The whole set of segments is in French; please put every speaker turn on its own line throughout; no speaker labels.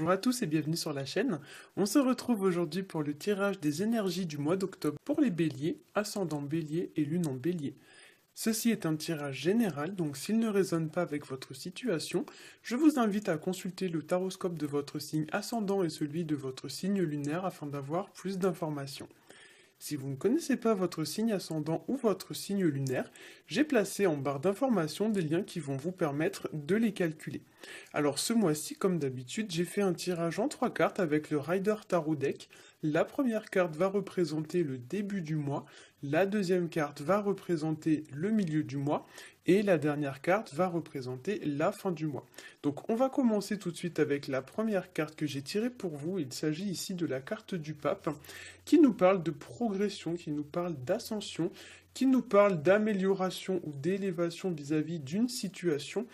Bonjour à tous et bienvenue sur la chaîne. On se retrouve aujourd'hui pour le tirage des énergies du mois d'octobre pour les béliers, ascendant bélier et lune en bélier. Ceci est un tirage général, donc s'il ne résonne pas avec votre situation, je vous invite à consulter le taroscope de votre signe ascendant et celui de votre signe lunaire afin d'avoir plus d'informations. Si vous ne connaissez pas votre signe ascendant ou votre signe lunaire, j'ai placé en barre d'informations des liens qui vont vous permettre de les calculer. Alors ce mois-ci, comme d'habitude, j'ai fait un tirage en 3 cartes avec le Rider Tarot Deck. La première carte va représenter le début du mois, la deuxième carte va représenter le milieu du mois, et la dernière carte va représenter la fin du mois. Donc on va commencer tout de suite avec la première carte que j'ai tirée pour vous. Il s'agit ici de la carte du pape, qui nous parle de progression, qui nous parle d'ascension, qui nous parle d'amélioration ou d'élévation vis-à-vis d'une situation.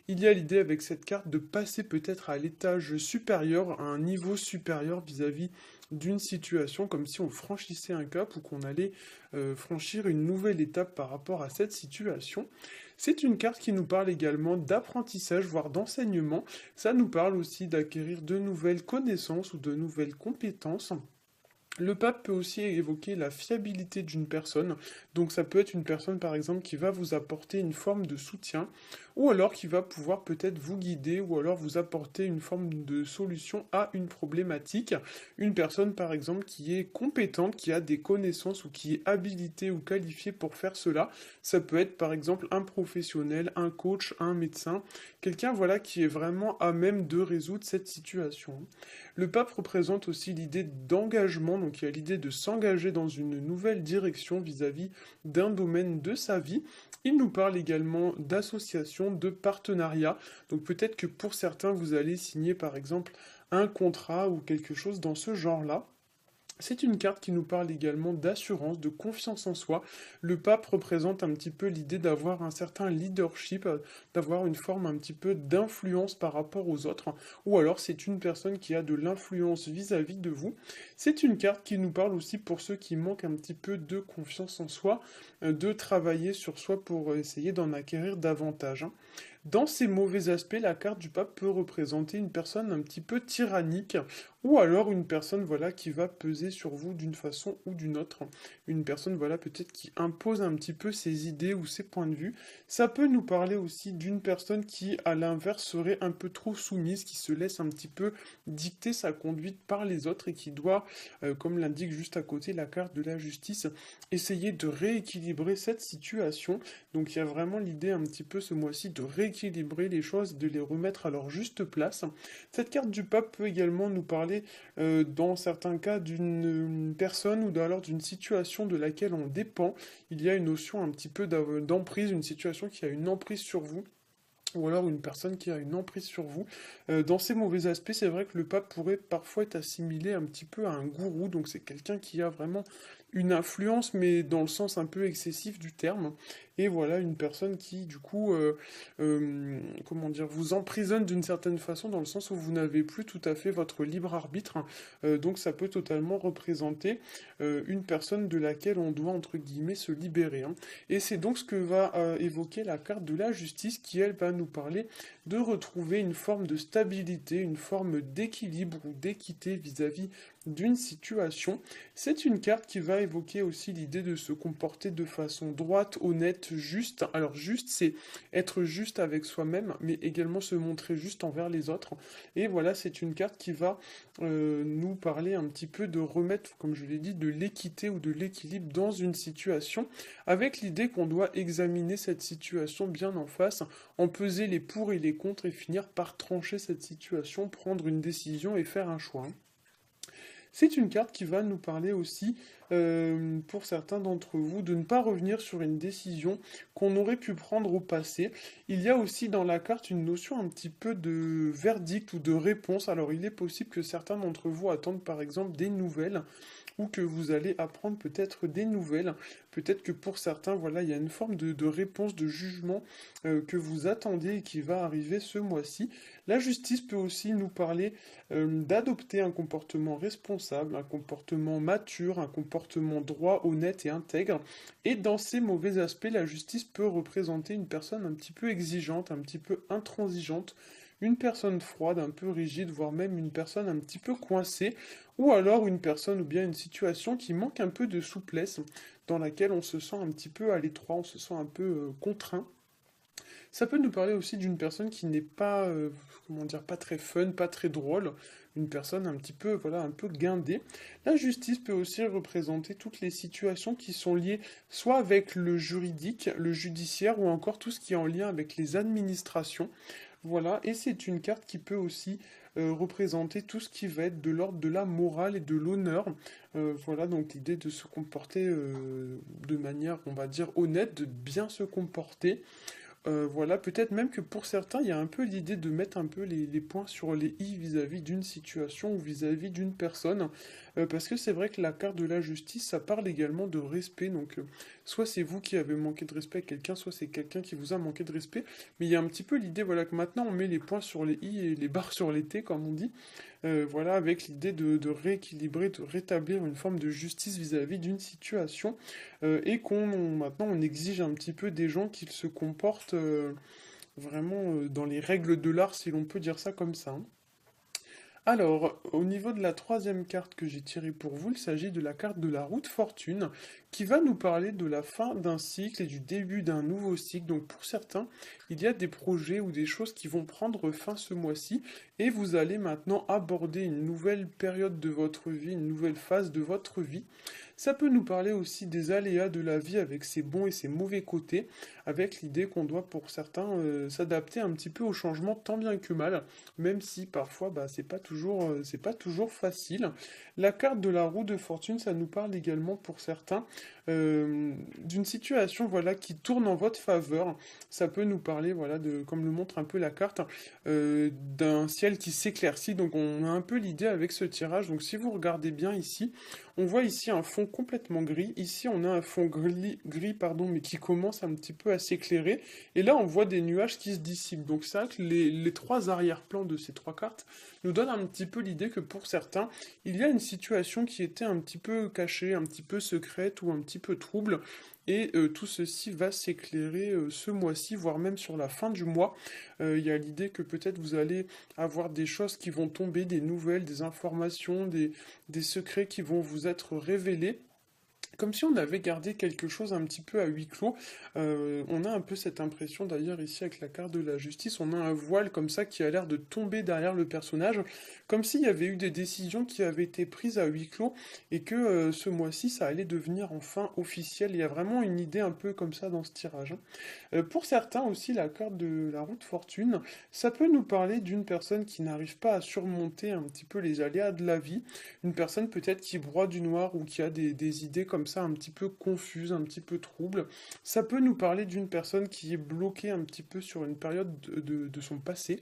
Il y a l'idée avec cette carte de passer peut-être à l'étage supérieur, à un niveau supérieur vis-à-vis d'une situation, comme si on franchissait un cap ou qu'on allait franchir une nouvelle étape par rapport à cette situation. C'est une carte qui nous parle également d'apprentissage, voire d'enseignement. Ça nous parle aussi d'acquérir de nouvelles connaissances ou de nouvelles compétences. Le pape peut aussi évoquer la fiabilité d'une personne, donc ça peut être une personne par exemple qui va vous apporter une forme de soutien, ou alors qui va pouvoir peut-être vous guider, ou alors vous apporter une forme de solution à une problématique. Une personne par exemple qui est compétente, qui a des connaissances ou qui est habilitée ou qualifiée pour faire cela. Ça peut être par exemple un professionnel, un coach, un médecin, quelqu'un voilà qui est vraiment à même de résoudre cette situation. Le pape représente aussi l'idée d'engagement, donc il y a l'idée de s'engager dans une nouvelle direction vis-à-vis d'un domaine de sa vie. Il nous parle également d'association, de partenariat, donc peut-être que pour certains vous allez signer par exemple un contrat ou quelque chose dans ce genre-là. C'est une carte qui nous parle également d'assurance, de confiance en soi. Le pape représente un petit peu l'idée d'avoir un certain leadership, d'avoir une forme un petit peu d'influence par rapport aux autres, ou alors c'est une personne qui a de l'influence vis-à-vis de vous. C'est une carte qui nous parle aussi pour ceux qui manquent un petit peu de confiance en soi, de travailler sur soi pour essayer d'en acquérir davantage. Dans ces mauvais aspects, la carte du pape peut représenter une personne un petit peu tyrannique, ou alors une personne voilà qui va peser sur vous d'une façon ou d'une autre. Une personne voilà peut-être qui impose un petit peu ses idées ou ses points de vue. Ça peut nous parler aussi d'une personne qui à l'inverse serait un peu trop soumise, qui se laisse un petit peu dicter sa conduite par les autres et qui doit, comme l'indique juste à côté la carte de la justice, essayer de rééquilibrer cette situation. Donc il y a vraiment l'idée un petit peu ce mois-ci de rééquilibrer les choses, de les remettre à leur juste place. Cette carte du pape peut également nous parler dans certains cas d'une personne ou alors d'une situation de laquelle on dépend. Il y a une notion un petit peu d'emprise, une situation qui a une emprise sur vous ou alors une personne qui a une emprise sur vous. Dans ces mauvais aspects, c'est vrai que le pape pourrait parfois être assimilé un petit peu à un gourou, donc c'est quelqu'un qui a vraiment une influence, mais dans le sens un peu excessif du terme. Et voilà, une personne qui, du coup, comment dire, vous emprisonne d'une certaine façon, dans le sens où vous n'avez plus tout à fait votre libre arbitre. Donc ça peut totalement représenter une personne de laquelle on doit, entre guillemets, se libérer. Et c'est donc ce que va évoquer la carte de la justice, qui, elle, va nous parler de retrouver une forme de stabilité, une forme d'équilibre ou d'équité vis-à-vis d'une situation. C'est une carte qui va évoquer aussi l'idée de se comporter de façon droite, honnête, juste. Alors juste, c'est être juste avec soi-même, mais également se montrer juste envers les autres. Et voilà, c'est une carte qui va nous parler un petit peu de remettre, comme je l'ai dit, de l'équité ou de l'équilibre dans une situation, avec l'idée qu'on doit examiner cette situation bien en face, en peser les pour et les contre et finir par trancher cette situation, prendre une décision et faire un choix. C'est une carte qui va nous parler aussi, pour certains d'entre vous, de ne pas revenir sur une décision qu'on aurait pu prendre au passé. Il y a aussi dans la carte une notion un petit peu de verdict ou de réponse. Alors il est possible que certains d'entre vous attendent par exemple des nouvelles ou que vous allez apprendre peut-être des nouvelles. Peut-être que pour certains, voilà, il y a une forme de réponse, de jugement que vous attendez et qui va arriver ce mois-ci. La justice peut aussi nous parler d'adopter un comportement responsable, un comportement mature, un comportement droit, honnête et intègre. Et dans ces mauvais aspects, la justice peut représenter une personne un petit peu exigeante, un petit peu intransigeante, une personne froide, un peu rigide, voire même une personne un petit peu coincée, ou alors une personne ou bien une situation qui manque un peu de souplesse, dans laquelle on se sent un petit peu à l'étroit, on se sent un peu contraint. Ça peut nous parler aussi d'une personne qui n'est pas, comment dire, pas très fun, pas très drôle, une personne un petit peu, voilà, un peu guindée. La justice peut aussi représenter toutes les situations qui sont liées soit avec le juridique, le judiciaire, ou encore tout ce qui est en lien avec les administrations. Voilà, et c'est une carte qui peut aussi représenter tout ce qui va être de l'ordre de la morale et de l'honneur. Voilà, donc l'idée de se comporter de manière, on va dire, honnête, de bien se comporter. Voilà, peut-être même que pour certains, il y a un peu l'idée de mettre un peu les points sur les i vis-à-vis d'une situation ou vis-à-vis d'une personne, parce que c'est vrai que la carte de la justice, ça parle également de respect, donc soit c'est vous qui avez manqué de respect à quelqu'un, soit c'est quelqu'un qui vous a manqué de respect, mais il y a un petit peu l'idée, voilà, que maintenant on met les points sur les i et les barres sur les t, comme on dit, voilà, avec l'idée de rééquilibrer, de rétablir une forme de justice vis-à-vis d'une situation, et maintenant on exige un petit peu des gens qu'ils se comportent vraiment dans les règles de l'art, si l'on peut dire ça comme ça, hein. Alors, au niveau de la troisième carte que j'ai tirée pour vous, il s'agit de la carte de la roue de fortune, qui va nous parler de la fin d'un cycle et du début d'un nouveau cycle. Donc pour certains, il y a des projets ou des choses qui vont prendre fin ce mois-ci, et vous allez maintenant aborder une nouvelle période de votre vie, une nouvelle phase de votre vie. Ça peut nous parler aussi des aléas de la vie avec ses bons et ses mauvais côtés, avec l'idée qu'on doit pour certains s'adapter un petit peu au changement tant bien que mal, même si parfois bah, c'est pas toujours facile. La carte de la roue de fortune, ça nous parle également pour certains d'une situation voilà qui tourne en votre faveur. Ça peut nous parler voilà de comme le montre un peu la carte d'un ciel qui s'éclaircit. Donc on a un peu l'idée avec ce tirage. Donc si vous regardez bien ici, on voit ici un fond complètement gris. Ici on a un fond gris pardon, mais qui commence un petit peu à s'éclairer. Et là on voit des nuages qui se dissipent. Donc c'est vrai que les trois arrière-plans de ces trois cartes nous donnent un petit peu l'idée que pour certains, il y a une situation qui était un petit peu cachée, un petit peu secrète ou un petit peu trouble. Et tout ceci va s'éclairer ce mois-ci, voire même sur la fin du mois. Il y a l'idée que peut-être vous allez avoir des choses qui vont tomber, des nouvelles, des informations, des secrets qui vont vous être révélés. Comme si on avait gardé quelque chose un petit peu à huis clos. On a un peu cette impression d'ailleurs ici avec la carte de la justice, on a un voile comme ça qui a l'air de tomber derrière le personnage, comme s'il y avait eu des décisions qui avaient été prises à huis clos et que ce mois-ci ça allait devenir enfin officiel. Il y a vraiment une idée un peu comme ça dans ce tirage, hein. Pour certains aussi, la carte de la roue de fortune, ça peut nous parler d'une personne qui n'arrive pas à surmonter un petit peu les aléas de la vie, une personne peut-être qui broie du noir ou qui a des idées comme ça un petit peu confuses, un petit peu troubles. Ça peut nous parler d'une personne qui est bloquée un petit peu sur une période de son passé.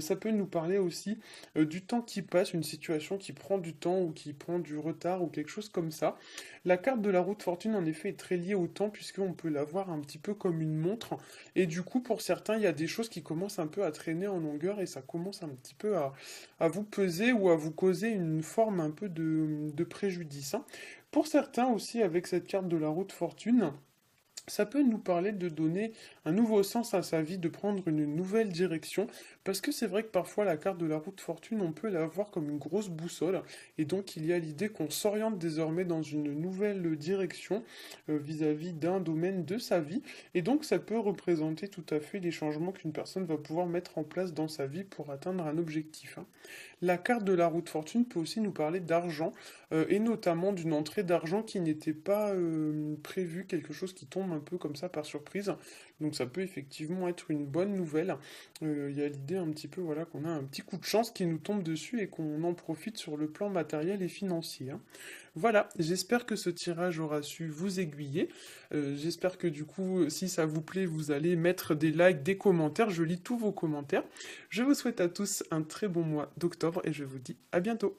Ça peut nous parler aussi du temps qui passe, une situation qui prend du temps ou qui prend du retard ou quelque chose comme ça. La carte de la roue de fortune en effet est très liée au temps puisqu'on peut la voir un petit peu comme une montre. Et du coup pour certains il y a des choses qui commencent un peu à traîner en longueur et ça commence un petit peu à vous peser ou à vous causer une forme un peu de préjudice, hein. Pour certains aussi avec cette carte de la roue de fortune, ça peut nous parler de donner un nouveau sens à sa vie, de prendre une nouvelle direction, parce que c'est vrai que parfois la carte de la roue de fortune, on peut la voir comme une grosse boussole, et donc il y a l'idée qu'on s'oriente désormais dans une nouvelle direction vis-à-vis d'un domaine de sa vie, et donc ça peut représenter tout à fait les changements qu'une personne va pouvoir mettre en place dans sa vie pour atteindre un objectif, hein. La carte de la roue de fortune peut aussi nous parler d'argent, et notamment d'une entrée d'argent qui n'était pas prévue, quelque chose qui tombe un peu comme ça par surprise. Donc ça peut effectivement être une bonne nouvelle. Il y a l'idée un petit peu voilà, qu'on a un petit coup de chance qui nous tombe dessus et qu'on en profite sur le plan matériel et financier, hein. Voilà, j'espère que ce tirage aura su vous aiguiller. J'espère que du coup, si ça vous plaît, vous allez mettre des likes, des commentaires. Je lis tous vos commentaires. Je vous souhaite à tous un très bon mois d'octobre et je vous dis à bientôt.